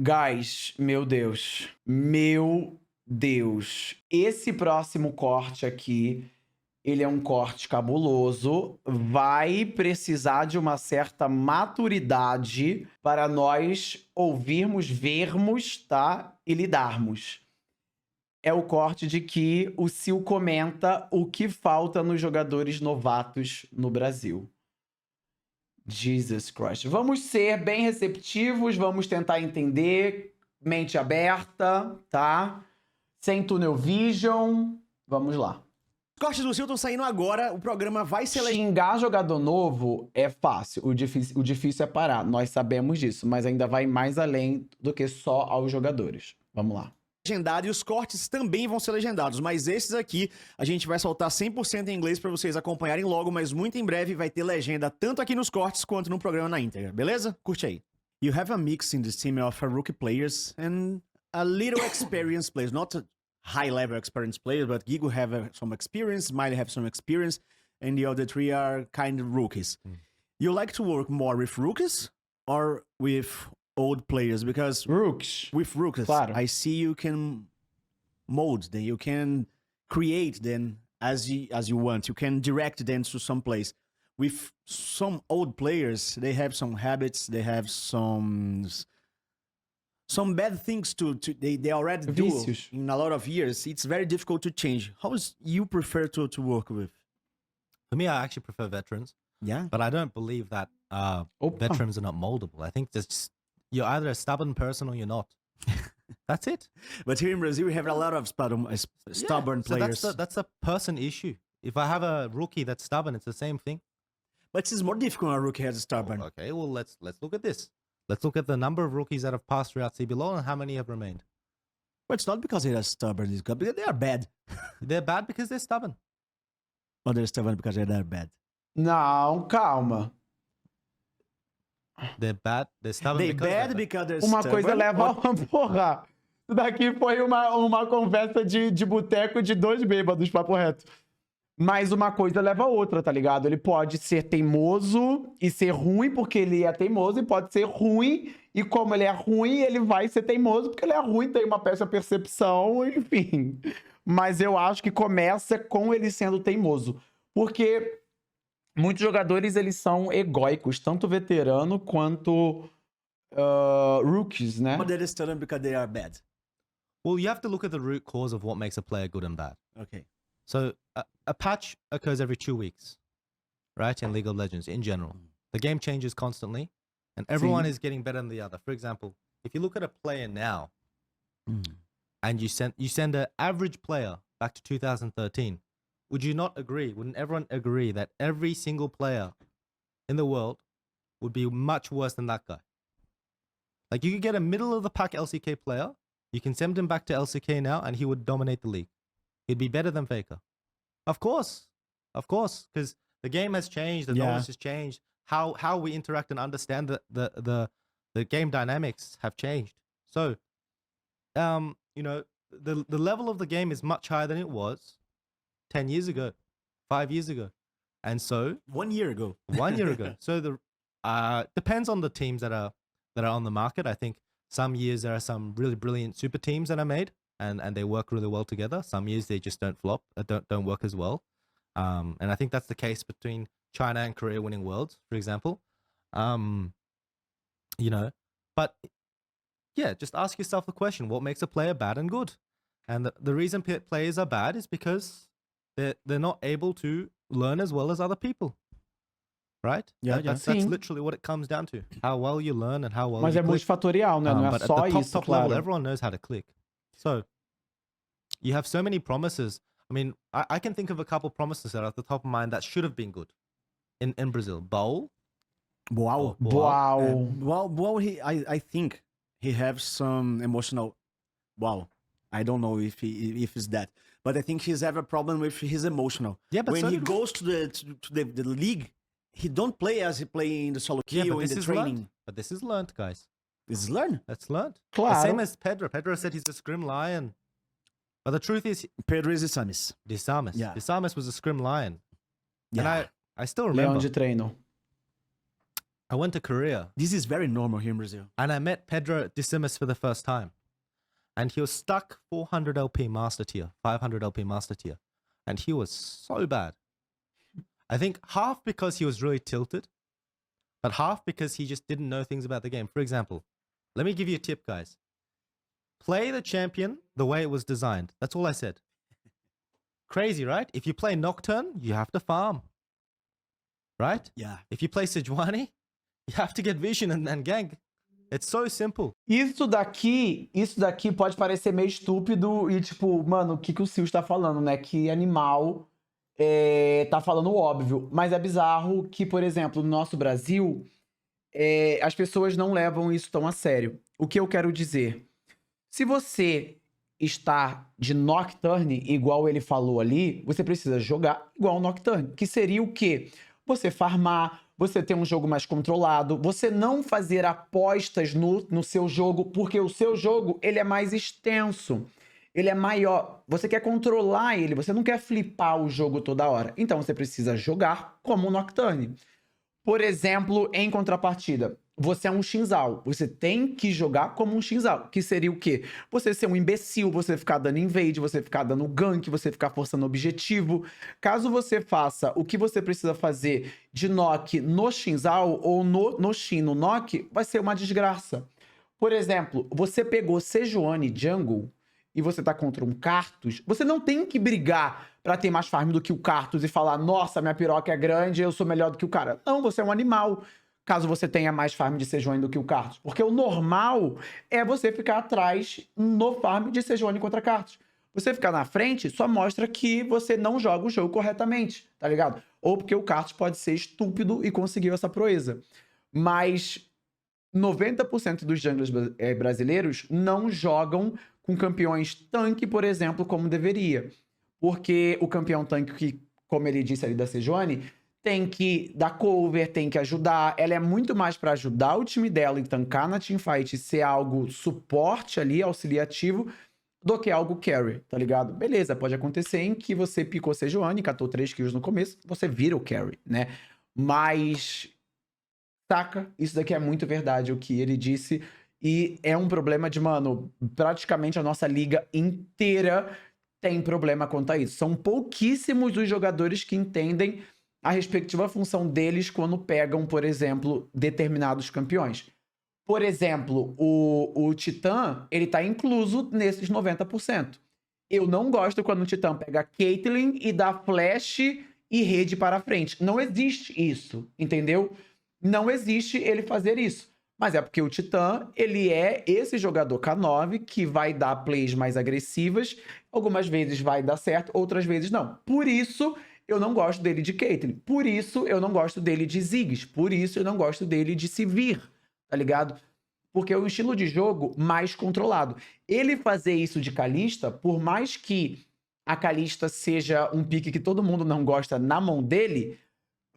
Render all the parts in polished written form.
Guys, meu Deus. Meu Deus. Esse próximo corte aqui, ele é um corte cabuloso. Vai precisar de uma certa maturidade para nós ouvirmos, vermos, tá? E lidarmos. É o corte de que o Sil comenta o que falta nos jogadores novatos no Brasil. Jesus Christ. Vamos ser bem receptivos, vamos tentar entender, mente aberta, tá? Sem tunnel vision. Vamos lá. Os cortes do Sil estão saindo agora, o programa vai ser Xingar jogador novo é fácil, o difícil é parar. Nós sabemos disso, mas ainda vai mais além do que só aos jogadores. Vamos lá. legendado e os cortes também vão ser legendados, mas esses aqui a gente vai soltar 100% em inglês pra vocês acompanharem logo, mas muito em breve vai ter legenda tanto aqui nos cortes quanto no programa na íntegra, beleza? Curte aí. You have a mix in this team of rookie players and a little experienced players, not a high-level experienced players, but Gigo have some experience, Smiley have some experience, and the other three are kind of rookies. You like to work more with rookies or with old players? Because Rooks. with rookies, Claro. I see you can mold them, you can create them as you want, you can direct them to some place. With some old players, they have some habits, they have some bad things they already do Vícios. in a lot of years. It's very difficult to change. How is you prefer to work with? For me, I actually prefer veterans, Yeah. but I don't believe that Opa. veterans are not moldable. I think you're either a stubborn person or you're not. That's it. But here in Brazil, we have a lot of stubborn So players. that's a person issue. If I have a rookie that's stubborn, it's the same thing. But it's more difficult when a rookie has stubborn. Okay, well let's look at this. Let's look at the number of rookies that have passed throughout CBLOL and how many have remained. But it's not because they are stubborn, it's because they are bad. They're bad because they're stubborn. Or they're stubborn because they're bad. Não, calma. They're bad. They're stubborn They because bad they're because they're Uma stubborn. coisa leva a or- uma. Porra! Isso daqui foi uma conversa de boteco de dois bêbados, papo reto. Mas uma coisa leva a outra, tá ligado? Ele pode ser teimoso e ser ruim porque ele é teimoso, e pode ser ruim, e como ele é ruim, ele vai ser teimoso porque ele é ruim, tem uma péssima percepção, enfim. Mas eu acho que começa com ele sendo teimoso. Porque muitos jogadores, eles são egóicos, tanto veterano quanto rookies, né? Or they're stubborn because they are bad. Well, you have to look at the root cause of what makes a player good and bad. Okay. So a patch occurs every 2 weeks, right? In League of Legends in general, the game changes constantly, and everyone Sim. is getting better than the other. For example, if you look at a player now, and you send an average player back to 2013, would you not agree? Wouldn't everyone agree that every single player in the world would be much worse than that guy? Like you could get a middle of the pack LCK player, you can send him back to LCK now, and he would dominate the league. He'd be better than Faker. Of course, because the game has changed, the Yeah. knowledge has changed. How we interact and understand the game dynamics have changed. So, you know, the level of the game is much higher than it was 10 years ago, 5 years ago, and so 1 year ago. 1 year ago. So the depends on the teams that are on the market. I think some years there are some really brilliant super teams that are made, and they work really well together. Some years they just don't flop, don't work as well. And I think that's the case between China and Korea winning worlds, for example. You know, but yeah, just ask yourself the question: what makes a player bad and good? And the reason players are bad is because they're not able to learn as well as other people. Right? Yeah, That's Sim. literally what it comes down to. How well you learn and how well Mas you é click. multifatorial, né? Não é But só at the isso, top claro. level, everyone knows how to click. So you have so many promises. I mean, I can think of a couple promises that are at the top of mind that should have been good in Brazil. Bowl. Wow. Uau! Well, I think he have some emotional. Wow, I don't know if it's that, but I think he's have a problem with his emotional. Yeah, but when so he did- goes to the league, he don't play as he play in the solo Yeah, queue but or in this the is training. learned. But this is learned, guys. This is learn. That's learned. The Claro. same as Pedro. Pedro said he's a scrim lion. But the truth is, Pedro is Samis. Disamis. Yeah. Disamis was a scrim lion. Yeah. And I still Leão remember. de treino. I went to Korea This is very normal here in Brazil. and I met Pedro Decimus for the first time. And he was stuck 400 LP master tier, 500 LP master tier. And he was so bad. I think half because he was really tilted, but half because he just didn't know things about the game. For example, let me give you a tip, guys. Play the champion the way it was designed. That's all I said. Crazy, right? If you play Nocturne, you have to farm. Right? Yeah. If you play Sejuani, you have to get vision and gank. It's so simple. Isso daqui pode parecer meio estúpido e tipo, mano, o que o Sil está falando, né? Que animal tá falando óbvio. Mas é bizarro que, por exemplo, no nosso Brasil, as pessoas não levam isso tão a sério. O que eu quero dizer? Se você está de Nocturne, igual ele falou ali, você precisa jogar igual o Nocturne. Que seria o quê? Você farmar, você ter um jogo mais controlado, você não fazer apostas no seu jogo, porque o seu jogo ele é mais extenso, ele é maior. Você quer controlar ele, você não quer flipar o jogo toda hora. Então você precisa jogar como o Nocturne. Por exemplo, em contrapartida, você é um Shinzal. Você tem que jogar como um Shinzal. Que seria o quê? Você ser um imbecil, você ficar dando invade, você ficar dando gank, você ficar forçando objetivo. Caso você faça o que você precisa fazer de Nock no Shinzal ou no Shin no Nock, vai ser uma desgraça. Por exemplo, você pegou Sejuani Jungle e você tá contra um Karthus, você não tem que brigar pra ter mais farm do que o Karthus e falar, nossa, minha piroca é grande, eu sou melhor do que o cara. Não, você é um animal. Caso você tenha mais farm de Sejuani do que o Karthus. Porque o normal é você ficar atrás no farm de Sejuani contra Karthus. Você ficar na frente só mostra que você não joga o jogo corretamente, tá ligado? Ou porque o Karthus pode ser estúpido e conseguiu essa proeza. Mas 90% dos junglers brasileiros não jogam com campeões tanque, por exemplo, como deveria. Porque o campeão tanque, que, como ele disse ali da Sejuani, tem que dar cover, tem que ajudar. Ela é muito mais pra ajudar o time dela e tancar na teamfight e ser algo suporte ali, auxiliativo, do que algo carry, tá ligado? Beleza, pode acontecer em que você picou Sejuani, catou 3 kills no começo, você vira o carry, né? Mas, saca? Isso daqui é muito verdade, o que ele disse. E é um problema de, mano, praticamente a nossa liga inteira tem problema quanto a isso. São pouquíssimos os jogadores que entendem a respectiva função deles quando pegam, por exemplo, determinados campeões. Por exemplo, o Titã, ele tá incluso nesses 90%. Eu não gosto quando o Titã pega Caitlyn e dá flash e rede para frente. Não existe isso, entendeu? Não existe ele fazer isso. Mas é porque o Titã, ele é esse jogador K9 que vai dar plays mais agressivas. Algumas vezes vai dar certo, outras vezes não. Por isso, eu não gosto dele de Caitlyn. Por isso, eu não gosto dele de Ziggs. Por isso, eu não gosto dele de Sivir, tá ligado? Porque é um estilo de jogo mais controlado. Ele fazer isso de Kalista, por mais que a Kalista seja um pique que todo mundo não gosta na mão dele,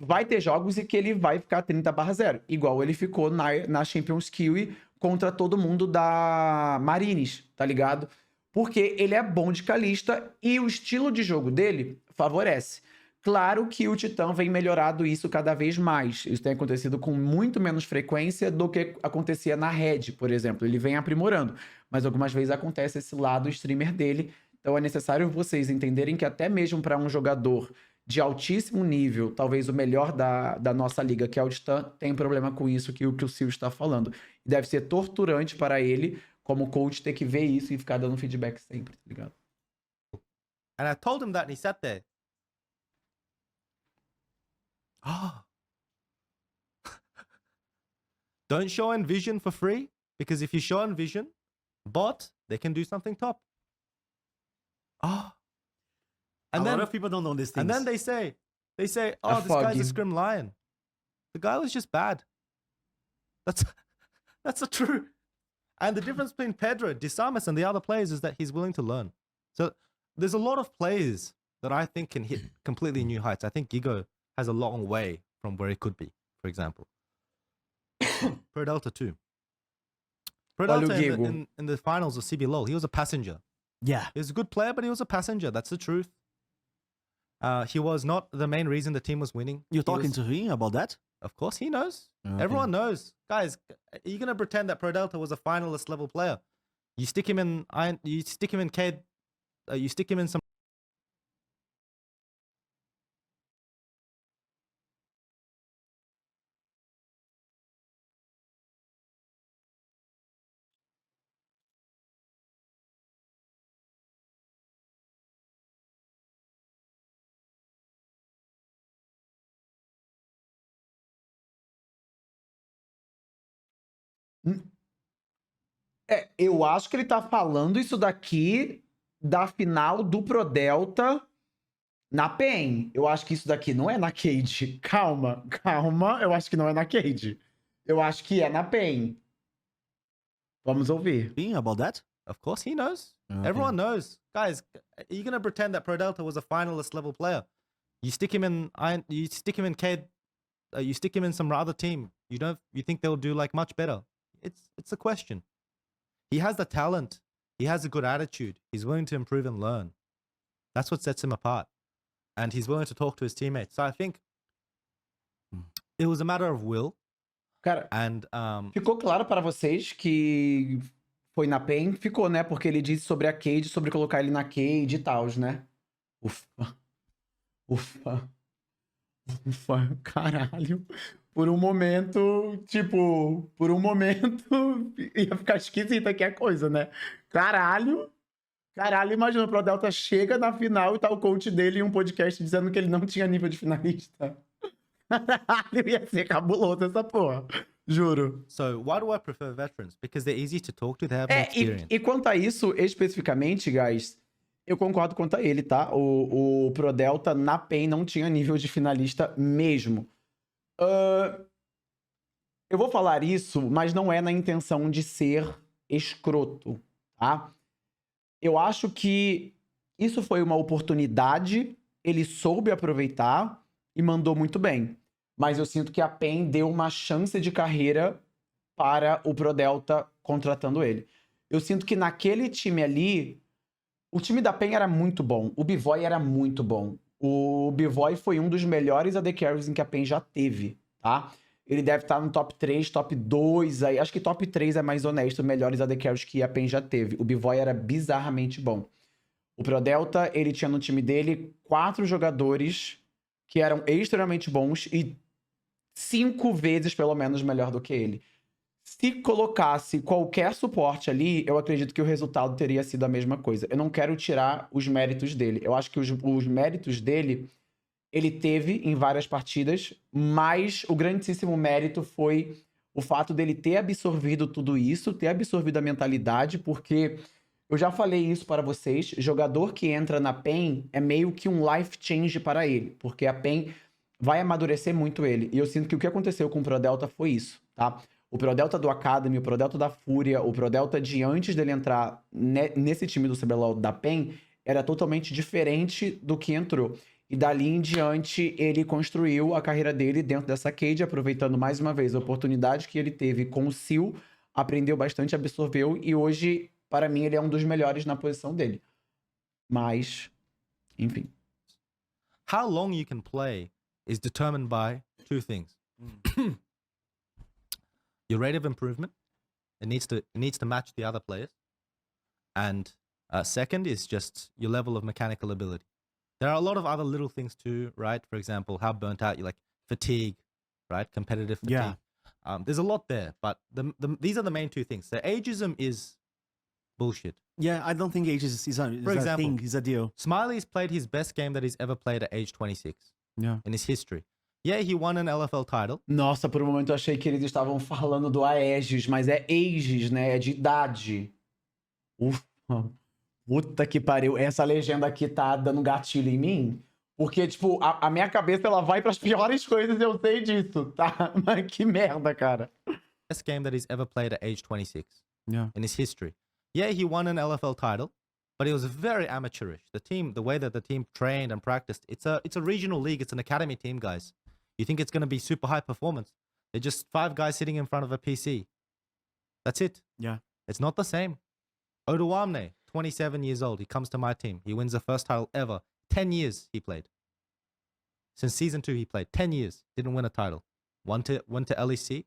vai ter jogos em que ele vai ficar 30/0. Igual ele ficou na Champions Kill contra todo mundo da Marines, tá ligado? Porque ele é bom de Kalista e o estilo de jogo dele favorece. Claro que o Titã vem melhorado isso cada vez mais. Isso tem acontecido com muito menos frequência do que acontecia na Red, por exemplo. Ele vem aprimorando, mas algumas vezes acontece esse lado streamer dele. Então é necessário vocês entenderem que até mesmo para um jogador de altíssimo nível, talvez o melhor da nossa liga, que é o Titã, tem problema com isso que o Sil está falando. E deve ser torturante para ele, como coach, ter que ver isso e ficar dando feedback sempre, tá ligado? And I told him that and he sat there. Ah. Don't show Envision for free, because if you show Envision, bot, they can do something top. Ah. And a then lot of people don't know these things. And then they say, oh, this guy's a scrim lion. The guy was just bad. That's the truth. And the difference between Pedro, Disamus, and the other players is that he's willing to learn. So there's a lot of players that I think can hit completely new heights. I think Gigo has a long way from where he could be, for example. Pro Delta too. Pro Delta in the finals of CBLOL, he was a passenger. Yeah. He was a good player, but he was a passenger. That's the truth. He was not the main reason the team was winning. You're talking to him about that? Of course he knows. Okay. Everyone knows. Guys, are you gonna pretend that Pro Delta was a finalist level player? You stick him in Cade, you stick him in some Eu acho que ele tá falando isso daqui da final do Pro Delta na PEN. Eu acho que isso daqui não é na Cade. Calma, calma. Eu acho que não é na Cade. Eu acho que é na PEN. Vamos ouvir. Being about that? Of course he knows. Okay. Everyone knows. Guys, are you gonna pretend that Pro Delta was a finalist level player? You stick him in Cade, you stick him in some other team. You think they'll do like much better? It's a question. He has the talent. He has a good attitude. He's willing to improve and learn. That's what sets him apart. And he's willing to talk to his teammates. So I think it was a matter of will. Cara, And ficou claro para vocês que foi na PEN? Ficou, né? Porque ele disse sobre a Cade, sobre colocar ele na Cade e tal, né? Ufa. Ufa. Ufa. Caralho. Por um momento, tipo, ia ficar esquisita aqui a coisa, né? Caralho. Caralho, imagina, o Pro Delta chega na final e tá o coach dele em um podcast dizendo que ele não tinha nível de finalista. Caralho, ia ser cabuloso essa porra. Juro. so why do I prefer veterans? Because they're easy to talk to, they have more experience. E quanto a isso, especificamente, guys, eu concordo quanto a ele, tá? O Pro Delta na PEN não tinha nível de finalista mesmo. Eu vou falar isso, mas não é na intenção de ser escroto, tá? Eu acho que isso foi uma oportunidade, ele soube aproveitar e mandou muito bem. Mas eu sinto que a PEN deu uma chance de carreira para o Pro Delta contratando ele. Eu sinto que naquele time ali, o time da PEN era muito bom, o B-Boy era muito bom. O B-Boy foi um dos melhores AD Carries em que a PEN já teve, tá? Ele deve estar no top 3, top 2, aí, acho que top 3 é mais honesto, melhores AD Carries que a PEN já teve. O B-Boy era bizarramente bom. O Pro Delta, ele tinha no time dele 4 jogadores que eram extremamente bons e 5 vezes, pelo menos, melhor do que ele. Se colocasse qualquer suporte ali, eu acredito que o resultado teria sido a mesma coisa. Eu não quero tirar os méritos dele. Eu acho que os méritos dele, ele teve em várias partidas, mas o grandíssimo mérito foi o fato dele ter absorvido tudo isso, ter absorvido a mentalidade, porque eu já falei isso para vocês, jogador que entra na PEN é meio que um life change para ele, porque a PEN vai amadurecer muito ele. E eu sinto que o que aconteceu com o Pro Delta foi isso, tá? O Pro Delta do Academy, o Pro Delta da Fúria, o Pro Delta de antes dele entrar nesse time do CBLOL da PEN, era totalmente diferente do que entrou. E dali em diante, ele construiu a carreira dele dentro dessa cage, aproveitando mais uma vez a oportunidade que ele teve com o Seal, aprendeu bastante, absorveu, e hoje, para mim, ele é um dos melhores na posição dele. Mas, enfim. How long you can play is determined by 2 things. Your rate of improvement, it needs to match the other players, and second is just your level of mechanical ability. There are a lot of other little things too, right? For example, how burnt out you, like fatigue, right? Competitive fatigue. Yeah. There's a lot there, but these are the main 2 things. So ageism is bullshit. Yeah, I don't think age is a thing, is a deal. Smiley's played his best game that he's ever played at age 26 Yeah. in his history. Yeah, he won an LFL title. Nossa, por um momento eu achei que eles estavam falando do Aegis, mas é Aegis, né? É de idade. Ufa. Puta que pariu. Essa legenda aqui tá dando gatilho em mim. Porque, tipo, a minha cabeça ela vai pras piores coisas, eu sei disso, tá? Mas que merda, cara. Best game that he's ever played at age 26 Yeah. in his history. Yeah, he won an LFL title, but it was very amateurish. The way that the team trained and practiced, it's a regional league. It's an academy team, guys. You think it's going to be super high performance? They're just 5 guys sitting in front of a PC. That's it. Yeah. It's not the same. Oduwamne, 27 years old. He comes to my team. He wins the first title ever. 10 years he played. Since season 2 he played. 10 years. Didn't win a title. went to LEC,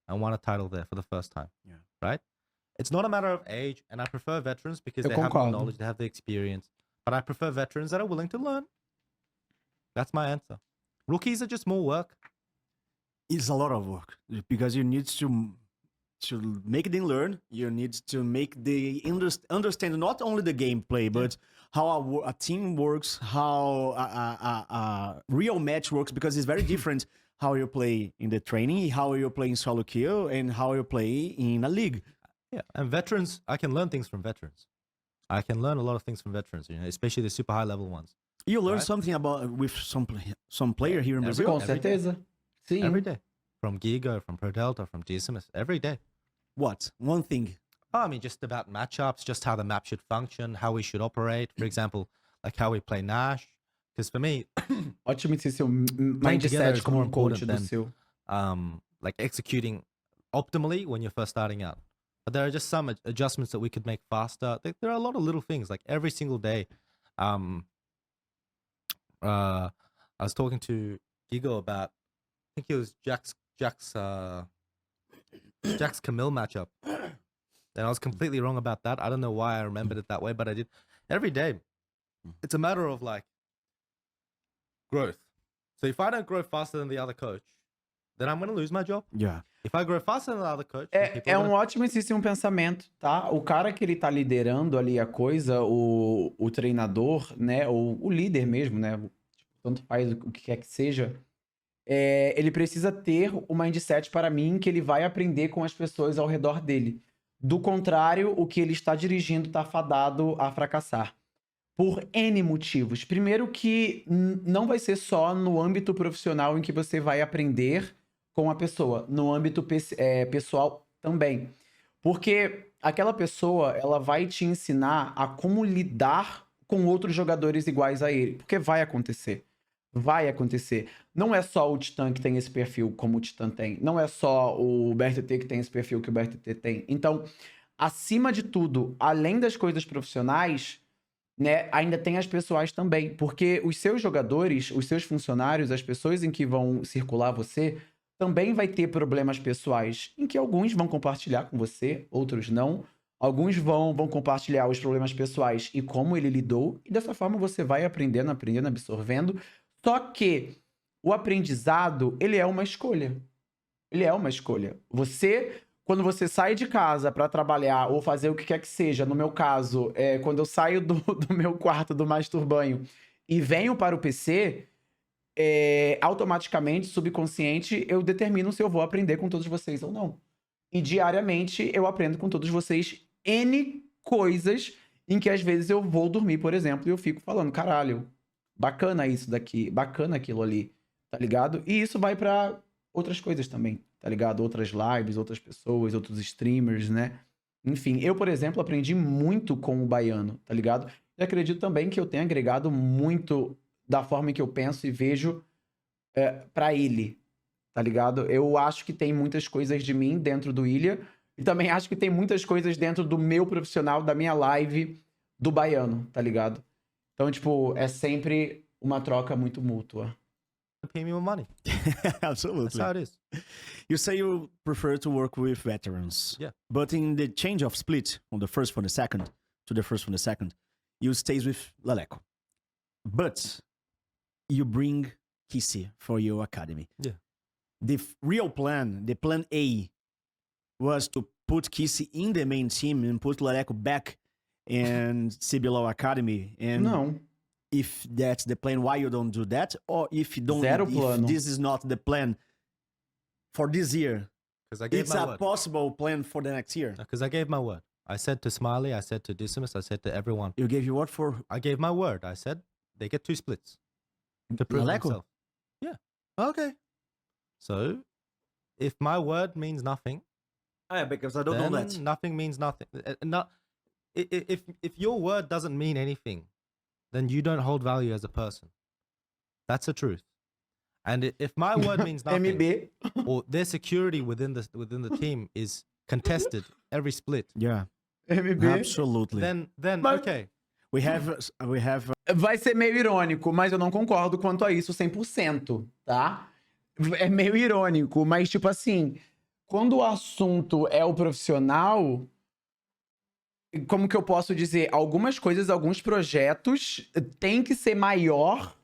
and won a title there for the first time. Yeah. Right? It's not a matter of age, and I prefer veterans because Eu they have the concordo. knowledge, they have the experience. But I prefer veterans that are willing to learn. That's my answer. Rookies are just more work. It's a lot of work because you need to make them learn. You need to make the understand not only the gameplay, but how a team works, how a real match works, because it's very different how you play in the training, how you play in solo queue, and how you play in a league. Yeah, and veterans, I can learn things from veterans. I can learn a lot of things from veterans, especially the super high level ones. You learn Right. something about with some player here in Every- Brazil. Com every day. certeza. Sim. Every day. From Gigo, from Prodelta, from Decimus, every day. What? One thing. Oh, I mean, just about matchups, just how the map should function, how we should operate. For example, like how we play Nash. Because for me, Ótimo esse seu Playing together mindset is como more um coach important do than- seu. like executing optimally when you're first starting out. But there are just some adjustments that we could make faster. There are a lot of little things, like every single day. I was talking to Gigo about, I think it was Jack's Camille matchup. And I was completely wrong about that. I don't know why I remembered it that way, but I did. Every day, it's a matter of like growth. So if I don't grow faster than the other coach, then I'm going to lose my job. Yeah. If I grow faster than the other coach, then people É are um gonna- ótimo exercício, um pensamento, tá? O cara que ele tá liderando ali a coisa, o treinador, né? Ou o líder mesmo, né? Tanto faz o que quer que seja. Ele precisa ter o mindset para mim que ele vai aprender com as pessoas ao redor dele. Do contrário, o que ele está dirigindo está fadado a fracassar. Por N motivos. Primeiro que não vai ser só no âmbito profissional em que você vai aprender com a pessoa. No âmbito pessoal também. Porque aquela pessoa, ela vai te ensinar a como lidar com outros jogadores iguais a ele. Porque vai acontecer. Vai acontecer. Não é só o Titã que tem esse perfil como o Titã tem. Não é só o BRTT que tem esse perfil que o BRTT tem. Então, acima de tudo, além das coisas profissionais, né, ainda tem as pessoais também. Porque os seus jogadores, os seus funcionários, as pessoas em que vão circular você, também vai ter problemas pessoais, em que alguns vão compartilhar com você, outros não. Alguns vão compartilhar os problemas pessoais e como ele lidou. E dessa forma você vai aprendendo, absorvendo. Só que o aprendizado, ele é uma escolha. Ele é uma escolha. Você, quando você sai de casa para trabalhar ou fazer o que quer que seja, no meu caso, quando eu saio do meu quarto do Master Banho e venho para o PC, automaticamente, subconsciente, eu determino se eu vou aprender com todos vocês ou não. E diariamente eu aprendo com todos vocês N coisas em que às vezes eu vou dormir, por exemplo, e eu fico falando, caralho, bacana isso daqui, bacana aquilo ali, tá ligado? E isso vai pra outras coisas também, tá ligado? Outras lives, outras pessoas, outros streamers, né? Enfim, eu, por exemplo, aprendi muito com o Baiano, tá ligado? E acredito também que eu tenho agregado muito da forma em que eu penso e vejo pra ele, tá ligado? Eu acho que tem muitas coisas de mim dentro do Ilha e também acho que tem muitas coisas dentro do meu profissional, da minha live do Baiano, tá ligado? Então, tipo, é sempre uma troca muito mútua. pay me more money. That's Absolutely. how it is. You say you prefer to work with veterans. Yeah. But in the change of split from the first from the second to the first from the second, you stays with Leleco. But you bring Kissy for your academy. Yeah. The real plan, the plan A, was to put Kissy in the main team and put Leleco back in CBLOL Academy. And Não. if that's the plan, why you don't do that? Or if you don't, Zero if plano. this is not the plan for this year, Because I gave it's my a word. possible plan for the next year. Because I gave my word. I said to Smiley, I said to Decimus, I said to everyone. You gave your word for I gave my word. I said they get 2 splits to prove Leleco? themselves. Yeah. Okay. So if my word means nothing, Yeah, because I don't then know that. nothing means nothing. If your word doesn't mean anything, then you don't hold value as a person. That's the truth. And if my word means nothing, MB. or their security within the team is contested every split, Yeah, MB. absolutely. then But- okay. we have Vai ser meio irônico, mas eu não concordo quanto a isso 100%, tá? é meio irônico, mas tipo assim, quando o assunto é o profissional, como que eu posso dizer? Algumas coisas, alguns projetos têm que ser maior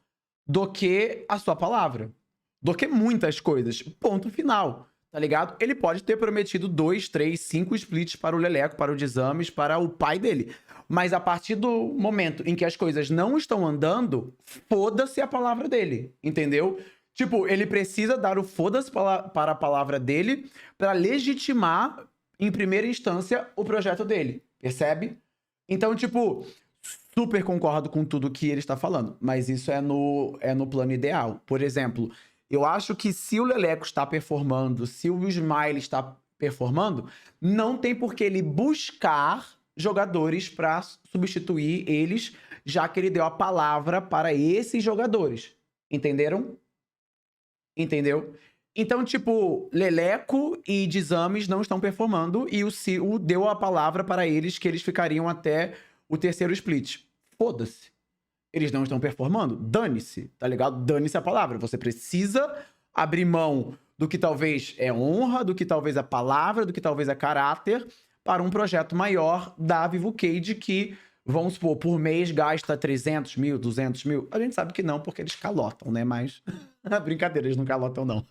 do que a sua palavra. Do que muitas coisas. Ponto final. Tá ligado? Ele pode ter prometido 2, 3, 5 splits para o Leleco, para o Desames, para o pai dele. Mas a partir do momento em que as coisas não estão andando, foda-se a palavra dele. Entendeu? Tipo, ele precisa dar o foda-se para a palavra dele para legitimar, em primeira instância, o projeto dele. Percebe? Então, tipo, super concordo com tudo que ele está falando. Mas isso é no plano ideal. Por exemplo, eu acho que se o Leleco está performando, se o Smile está performando, não tem por que ele buscar jogadores para substituir eles, já que ele deu a palavra para esses jogadores. Entenderam? Entendeu? Então, tipo, Leleco e Desames não estão performando e o Sil deu a palavra para eles que eles ficariam até o terceiro split. Foda-se. Eles não estão performando? Dane-se, tá ligado? Dane-se a palavra. Você precisa abrir mão do que talvez é honra, do que talvez é palavra, do que talvez é caráter, para um projeto maior da Vivo Cage que, vamos supor, por mês gasta 300 mil, 200 mil. A gente sabe que não, porque eles calotam, né? Mas, brincadeira, eles não calotam, não.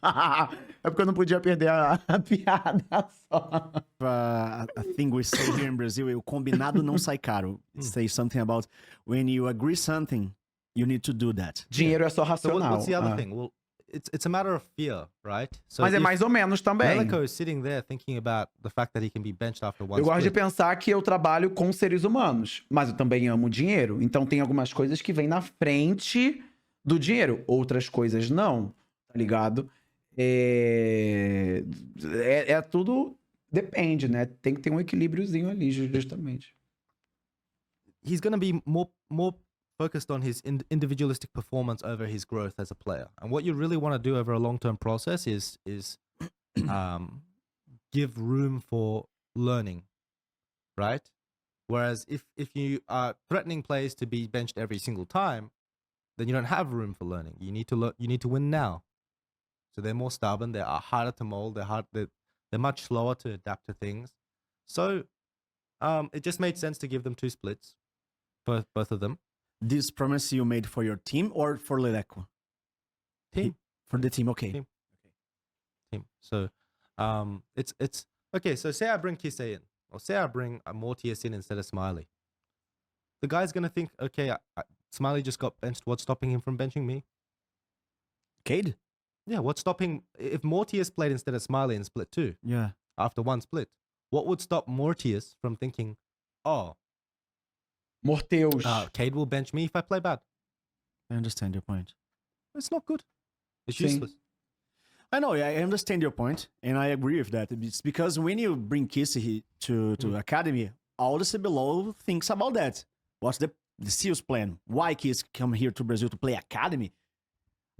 É porque eu não podia perder a piada só. A thing we say here in Brazil, o combinado não sai caro. Say something about when you agree something, you need to do that. Dinheiro é só So racional. what's the other thing? Well, it's a matter of fear, right? So Mas é if mais ou menos também. Leleco is sitting there thinking about the fact that he can be benched after one Eu gosto de split. pensar que eu trabalho com seres humanos, mas eu também amo dinheiro. Então tem algumas coisas que vêm na frente do dinheiro, outras coisas não, tá ligado? É tudo depende, né? Tem que ter um equilíbriozinho ali, justamente. He's going to be more focused on his individualistic performance over his growth as a player. And what you really want to do over a long-term process is give room for learning, right? Whereas if you are threatening players to be benched every single time, then you don't have room for learning. You need to win now. So they're more stubborn. They are harder to mold. They're much slower to adapt to things. So it just made sense to give them 2 splits for both of them. This promise you made for your team or for Leleco? Team. For the team, okay. Team. So it's okay. So say I bring Kisei in, or say I bring Mortius in instead of Smiley. The guy's gonna think, okay, Smiley just got benched. What's stopping him from benching me? Cade? Yeah, what's stopping if Mortius played instead of Smiley in split 2 Yeah. after one split? What would stop Mortius from thinking, oh, Morteus. Cade will bench me if I play bad? I understand your point. It's not good. It's Sim. useless. I know, I understand your point, and I agree with that. It's because when you bring Kissy to Academy, all the CBLOL thinks about that. What's the Seals plan? Why Kiss come here to Brazil to play Academy?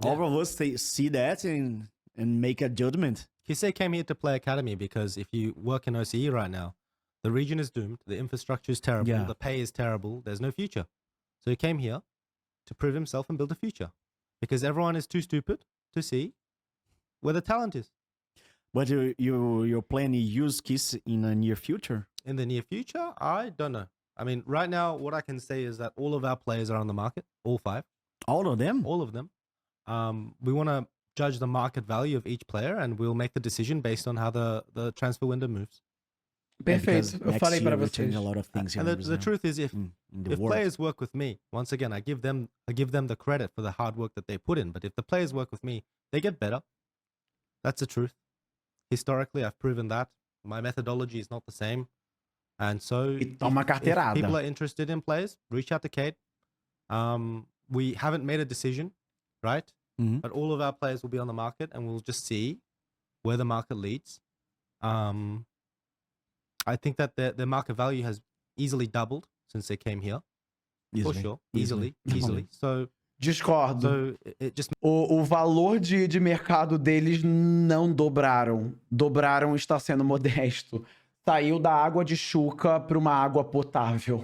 Yeah. All of us see that and make a judgment. Kisei came here to play Academy because if you work in OCE right now, the region is doomed, the infrastructure is terrible, Yeah. the pay is terrible, there's no future. So he came here to prove himself and build a future. Because everyone is too stupid to see where the talent is. But your plan to use Kiss in the near future? In the near future, I don't know. I mean, right now, what I can say is that all of our players are on the market, all 5, All of them? all of them. We want to judge the market value of each player and we'll make the decision based on how the transfer window moves. Perfeito. Eu falei para we're vocês. changing a lot of things here And in the Brazil. truth is, if in the if world. players work with me, once again, I give them the credit for the hard work that they put in. But if the players work with me, they get better. That's the truth. Historically, I've proven that my methodology is not the same, and so E toma carteirada. people are interested in players, reach out to Kate. We haven't made a decision, right? Mhm. But all of our players will be on the market, and we'll just see where the market leads. I think that their market value has easily doubled since they came here. For Easily. sure. Easily. Easily. So Discordo. it just O valor de mercado deles não dobraram. Dobraram está sendo modesto. Saiu da água de chuca para uma água potável.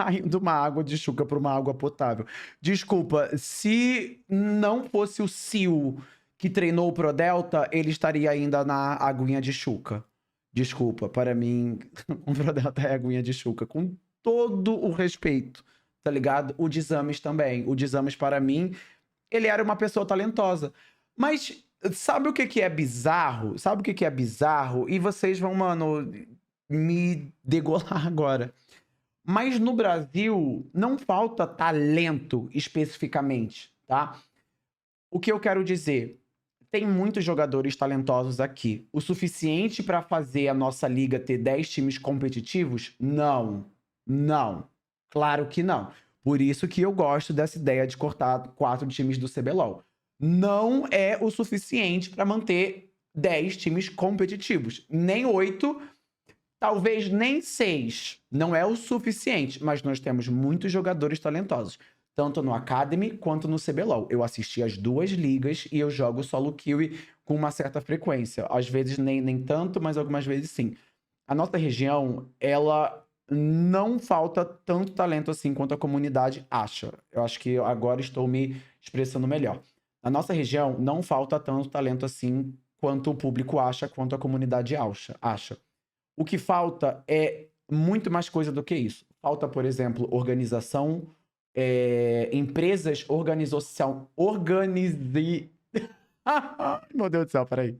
Saiu de uma água de chuca para uma água potável. Desculpa, se não fosse o Sil que treinou o Pro Delta, ele estaria ainda na aguinha de Chuca. Desculpa, para mim, o Pro Delta é aguinha de Chuca, com todo o respeito, tá ligado? O Dizames também. O Dizames, para mim, ele era uma pessoa talentosa. Mas sabe o que que é bizarro? Sabe o que que é bizarro? E vocês vão, mano, me degolar agora. Mas no Brasil não falta talento especificamente, tá? O que eu quero dizer? Tem muitos jogadores talentosos aqui. O suficiente para fazer a nossa liga ter 10 times competitivos? Não. Não. Claro que não. Por isso que eu gosto dessa ideia de cortar 4 times do CBLOL. Não é o suficiente para manter 10 times competitivos. Nem 8, talvez nem 6. Não é o suficiente, mas nós temos muitos jogadores talentosos. Tanto no Academy quanto no CBLOL. Eu assisti as 2 ligas e eu jogo solo queue com uma certa frequência. Às vezes nem tanto, mas algumas vezes sim. A nossa região, ela não falta tanto talento assim quanto a comunidade acha. Eu acho que agora estou me expressando melhor. Na nossa região, não falta tanto talento assim quanto o público acha, quanto a comunidade acha. O que falta é muito mais coisa do que isso. Falta, por exemplo, organização, empresas, Meu Deus do céu, peraí.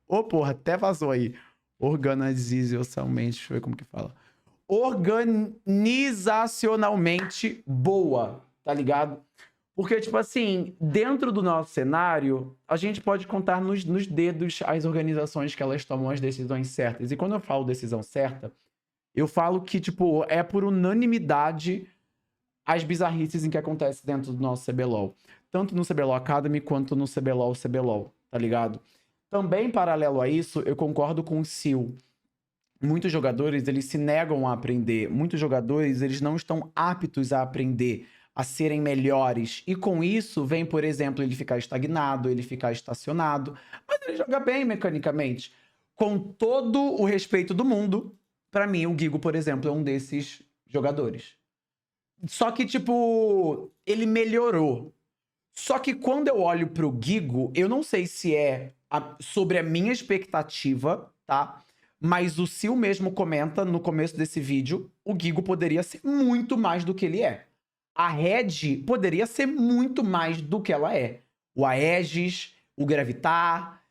Ô, porra, até vazou aí. Organizacionalmente, deixa eu ver como que fala. Organizacionalmente boa, tá ligado? Porque, tipo assim, dentro do nosso cenário, a gente pode contar nos dedos as organizações que elas tomam as decisões certas. E quando eu falo decisão certa, eu falo que, tipo, é por unanimidade as bizarrices em que acontece dentro do nosso CBLOL. Tanto no CBLOL Academy quanto no CBLOL, tá ligado? Também, paralelo a isso, eu concordo com o Sil. Muitos jogadores, eles se negam a aprender. Muitos jogadores, eles não estão aptos a aprender, a serem melhores. E com isso, vem, por exemplo, ele ficar estagnado, ele ficar estacionado. Mas ele joga bem mecanicamente. Com todo o respeito do mundo, pra mim, o Gigo, por exemplo, é um desses jogadores. Só que, tipo, ele melhorou. Só que quando eu olho pro Gigo, eu não sei se é sobre a minha expectativa, tá? Mas o Sil mesmo comenta no começo desse vídeo, o Gigo poderia ser muito mais do que ele é. A Red poderia ser muito mais do que ela é. O Aegis, o Gravitar,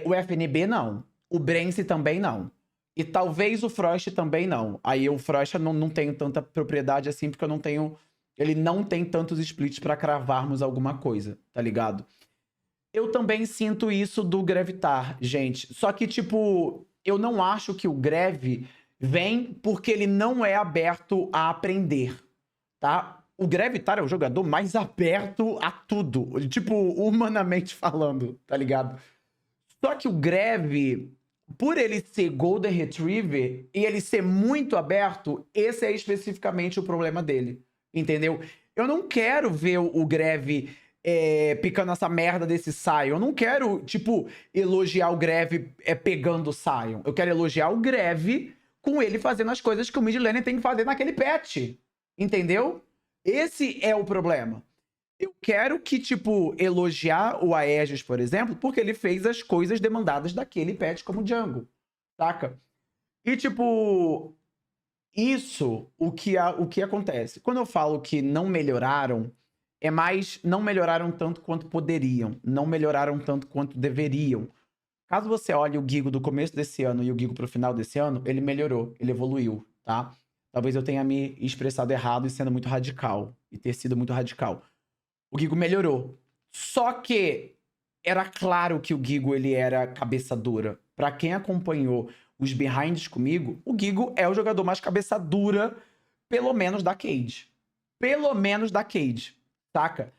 o FNB não. O Brence também não. E talvez o Frost também não. Aí o Frost eu não tenho tanta propriedade assim, porque eu não tenho... Ele não tem tantos splits pra cravarmos alguma coisa, tá ligado? Eu também sinto isso do Gravitar, gente. Só que, tipo, eu não acho que o Greve vem porque ele não é aberto a aprender, tá? O Gravitar é o jogador mais aberto a tudo. Tipo, humanamente falando, tá ligado? Só que o Greve, por ele ser Golden Retriever e ele ser muito aberto, esse é especificamente o problema dele. Entendeu? Eu não quero ver o Greve picando essa merda desse Sion. Eu não quero, tipo, elogiar o Greve pegando o Sion. Eu quero elogiar o Greve com ele fazendo as coisas que o mid laner tem que fazer naquele patch. Entendeu? Esse é o problema. Eu quero que, tipo, elogiar o Aegis, por exemplo, porque ele fez as coisas demandadas daquele patch como jungle. Saca? E, tipo... Isso, o que acontece? Quando eu falo que não melhoraram, é mais não melhoraram tanto quanto poderiam, não melhoraram tanto quanto deveriam. Caso você olhe o Gigo do começo desse ano e o Gigo pro final desse ano, ele melhorou, ele evoluiu, tá? Talvez eu tenha me expressado errado e sendo muito radical, e ter sido muito radical. O Gigo melhorou. Só que era claro que o Gigo ele era cabeça dura. Pra quem acompanhou os behinds comigo, o Gigo é o jogador mais cabeça dura, pelo menos da Cade. Pelo menos da Cade, saca?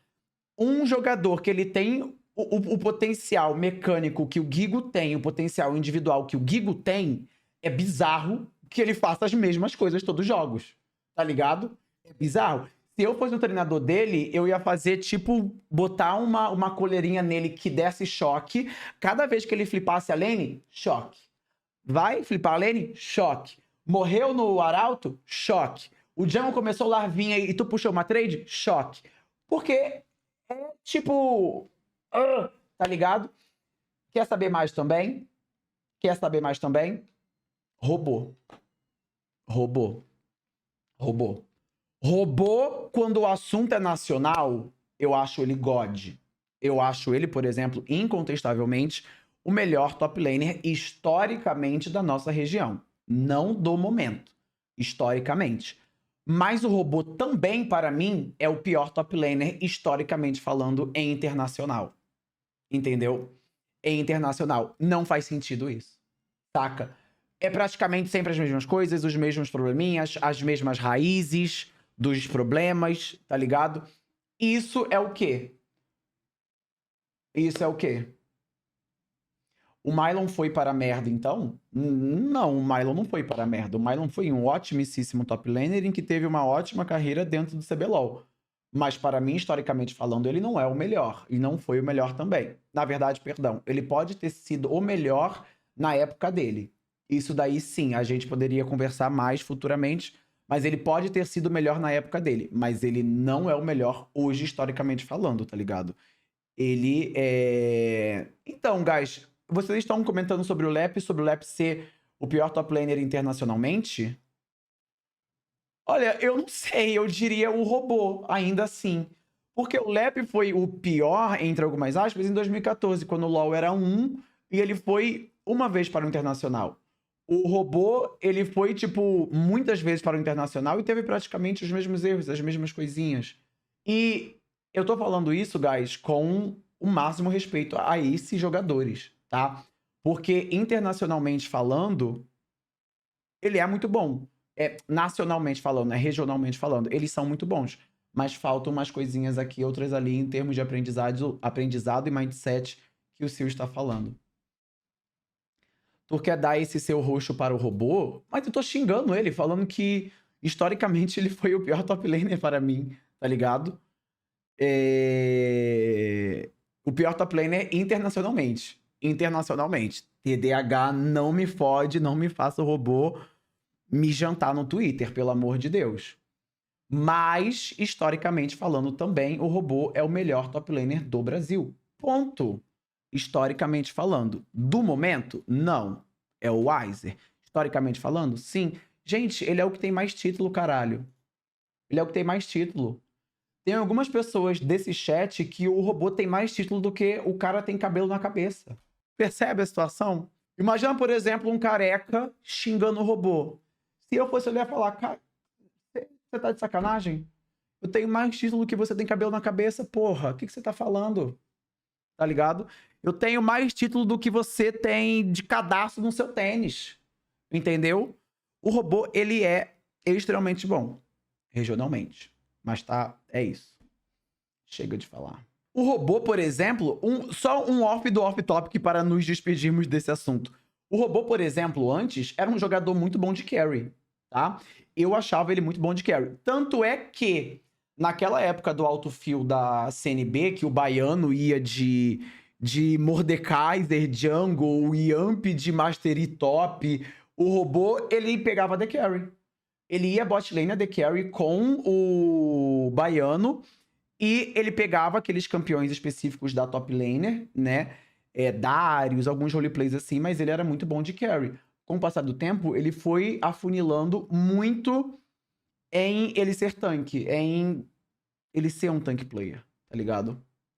Um jogador que ele tem o potencial mecânico que o Gigo tem, o potencial individual que o Gigo tem, é bizarro que ele faça as mesmas coisas todos os jogos, tá ligado? É bizarro. Se eu fosse um treinador dele, eu ia fazer, tipo, botar uma coleirinha nele que desse choque. Cada vez que ele flipasse a lane, choque. Vai flipar a lane? Choque. Morreu no Arauto? Choque. O jungle começou larvinha e tu puxou uma trade? Choque. Porque é tipo... tá ligado? Quer saber mais também? Quer saber mais também? Robô. Robô. Robô. Robô, quando o assunto é nacional, eu acho ele God. Eu acho ele, por exemplo, incontestavelmente, o melhor top laner historicamente da nossa região. Não do momento. Historicamente. Mas o Robô também, para mim, é o pior top laner, historicamente falando, em internacional. Entendeu? Em internacional. Não faz sentido isso. Saca? É praticamente sempre as mesmas coisas, os mesmos probleminhas, as mesmas raízes dos problemas, tá ligado? Isso é o quê? Isso é o quê? O Mylon foi para a merda, então? Não, o Mylon não foi para a merda. O Mylon foi um otimíssimo top laner em que teve uma ótima carreira dentro do CBLOL. Mas para mim, historicamente falando, ele não é o melhor. E não foi o melhor também. Na verdade, perdão, ele pode ter sido o melhor na época dele. Isso daí, sim, a gente poderia conversar mais futuramente, mas ele pode ter sido o melhor na época dele. Mas ele não é o melhor hoje, historicamente falando, tá ligado? Ele é... Então, guys, vocês estão comentando sobre o Lep ser o pior top laner internacionalmente? Olha, eu não sei, eu diria o Robô, ainda assim. Porque o Lep foi o pior, entre algumas aspas, em 2014, quando o LoL era 1 e ele foi uma vez para o Internacional. O Robô, ele foi, tipo, muitas vezes para o Internacional e teve praticamente os mesmos erros, as mesmas coisinhas. E eu tô falando isso, guys, com o máximo respeito a esses jogadores, tá? Porque internacionalmente falando, ele é muito bom. Nacionalmente falando, regionalmente falando, eles são muito bons. Mas faltam umas coisinhas aqui, outras ali, em termos de aprendizado e mindset que o Sil está falando. Tu quer dar esse seu roxo para o Robô? Mas eu tô xingando ele, falando que historicamente ele foi o pior top laner para mim, tá ligado? O pior top laner internacionalmente. Internacionalmente. TDAH não me fode, não me faça o Robô me jantar no Twitter, pelo amor de Deus. Mas, historicamente falando também, o Robô é o melhor top laner do Brasil. Ponto. Historicamente falando. Do momento, não. É o Weiser. Historicamente falando, sim. Gente, ele é o que tem mais título, caralho. Ele é o que tem mais título. Tem algumas pessoas desse chat que o Robô tem mais título do que o cara tem cabelo na cabeça. Percebe a situação? Imagina, por exemplo, um careca xingando o Robô. Se eu fosse olhar e falar, cara, você tá de sacanagem? Eu tenho mais título que você tem cabelo na cabeça, porra. O que você tá falando? Tá ligado? Eu tenho mais título do que você tem de cadastro no seu tênis. Entendeu? O Robô, ele é extremamente bom. Regionalmente. Mas tá, é isso. Chega de falar. O Robô, por exemplo, só um off do off-topic para nos despedirmos desse assunto. O Robô, por exemplo, antes, era um jogador muito bom de carry, tá? Eu achava ele muito bom de carry. Tanto é que, naquela época do autofill da CNB, que o baiano ia de Mordekaiser, Jungle, Yamp de Mastery Top, o Robô, ele pegava The Carry. Ele ia bot lane a The Carry com o baiano e ele pegava aqueles campeões específicos da top laner, né? Darius, alguns roleplays assim, mas ele era muito bom de carry. Com o passar do tempo, ele foi afunilando muito em ele ser tanque, em ele ser um tank player, tá ligado?